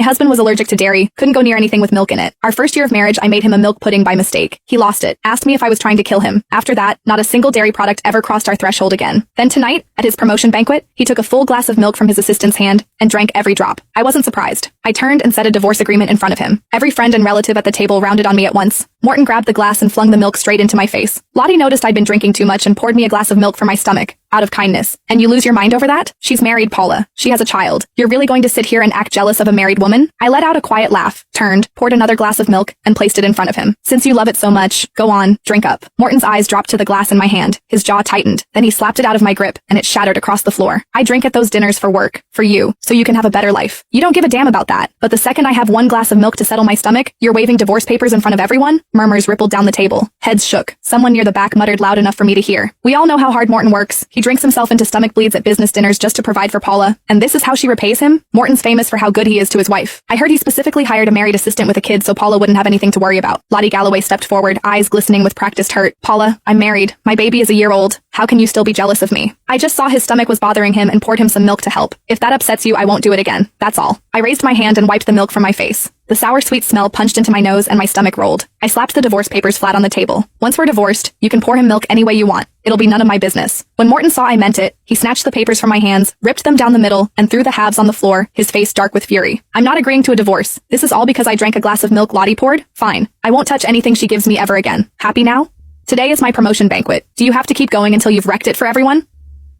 My husband was allergic to dairy, couldn't go near anything with milk in it. Our first year of marriage, I made him a milk pudding by mistake. He lost it, asked me if I was trying to kill him. After that, not a single dairy product ever crossed our threshold again. Then tonight, at his promotion banquet, he took a full glass of milk from his assistant's hand and drank every drop. I wasn't surprised. I turned and said a divorce agreement in front of him. Every friend and relative at the table rounded on me at once. Morton grabbed the glass and flung the milk straight into my face. Lottie noticed I'd been drinking too much and poured me a glass of milk for my stomach, out of kindness. And you lose your mind over that? She's married, Paula. She has a child. You're really going to sit here and act jealous of a married woman? I let out a quiet laugh, turned, poured another glass of milk, and placed it in front of him. Since you love it so much, go on, drink up. Morton's eyes dropped to the glass in my hand. His jaw tightened. Then he slapped it out of my grip, and it shattered across the floor. I drink at those dinners for work, for you, so you can have a better life. You don't give a damn about that. But the second I have one glass of milk to settle my stomach, you're waving divorce papers in front of everyone? Murmurs rippled down the table. Heads shook. Someone near the back muttered loud enough for me to hear. We all know how hard Morton works. He drinks himself into stomach bleeds at business dinners just to provide for Paula, and this is how she repays him? Morton's famous for how good he is to his wife. I heard he specifically hired a married assistant with a kid so Paula wouldn't have anything to worry about. Lottie Galloway stepped forward, eyes glistening with practiced hurt. Paula, I'm married. My baby is a year old. How can you still be jealous of me? I just saw his stomach was bothering him and poured him some milk to help. If that upsets you, I won't do it again. That's all. I raised my hand and wiped the milk from my face. The sour sweet smell punched into my nose and my stomach rolled. I slapped the divorce papers flat on the table. Once we're divorced, you can pour him milk any way you want. It'll be none of my business. When Morton saw I meant it, he snatched the papers from my hands, ripped them down the middle, and threw the halves on the floor, his face dark with fury. I'm not agreeing to a divorce. This is all because I drank a glass of milk Lottie poured? Fine. I won't touch anything she gives me ever again. Happy now? Today is my promotion banquet. Do you have to keep going until you've wrecked it for everyone?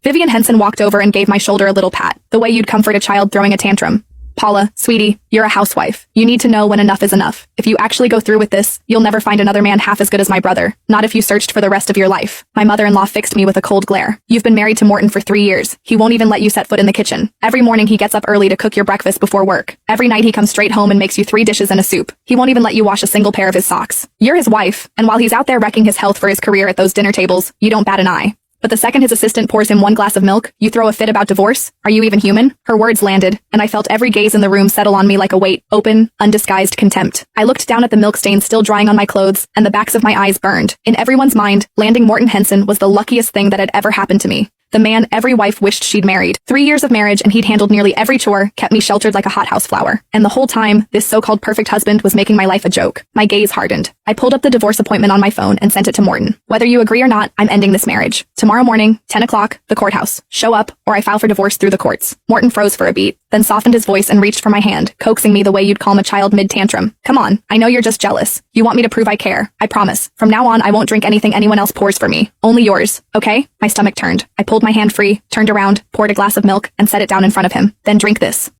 Vivian Henson walked over and gave my shoulder a little pat, the way you'd comfort a child throwing a tantrum. Paula, sweetie, you're a housewife. You need to know when enough is enough. If you actually go through with this, you'll never find another man half as good as my brother. Not if you searched for the rest of your life. My mother-in-law fixed me with a cold glare. You've been married to Morton for 3 years. He won't even let you set foot in the kitchen. Every morning he gets up early to cook your breakfast before work. Every night he comes straight home and makes you 3 dishes and a soup. He won't even let you wash a single pair of his socks. You're his wife, and while he's out there wrecking his health for his career at those dinner tables, you don't bat an eye. But the second his assistant pours him 1 glass of milk, you throw a fit about divorce? Are you even human? Her words landed, and I felt every gaze in the room settle on me like a weight, open, undisguised contempt. I looked down at the milk stains still drying on my clothes, and the backs of my eyes burned. In everyone's mind, landing Morton Henson was the luckiest thing that had ever happened to me. The man every wife wished she'd married. 3 years of marriage and he'd handled nearly every chore, kept me sheltered like a hothouse flower. And the whole time, this so-called perfect husband was making my life a joke. My gaze hardened. I pulled up the divorce appointment on my phone and sent it to Morton. Whether you agree or not, I'm ending this marriage. Tomorrow morning, 10 o'clock, the courthouse. Show up, or I file for divorce through the courts. Morton froze for a beat, then softened his voice and reached for my hand, coaxing me the way you'd calm a child mid-tantrum. Come on, I know you're just jealous. You want me to prove I care. I promise. From now on, I won't drink anything anyone else pours for me. Only yours. Okay? My stomach turned. I pulled my hand free, turned around, poured a glass of milk, and set it down in front of him. Then drink this.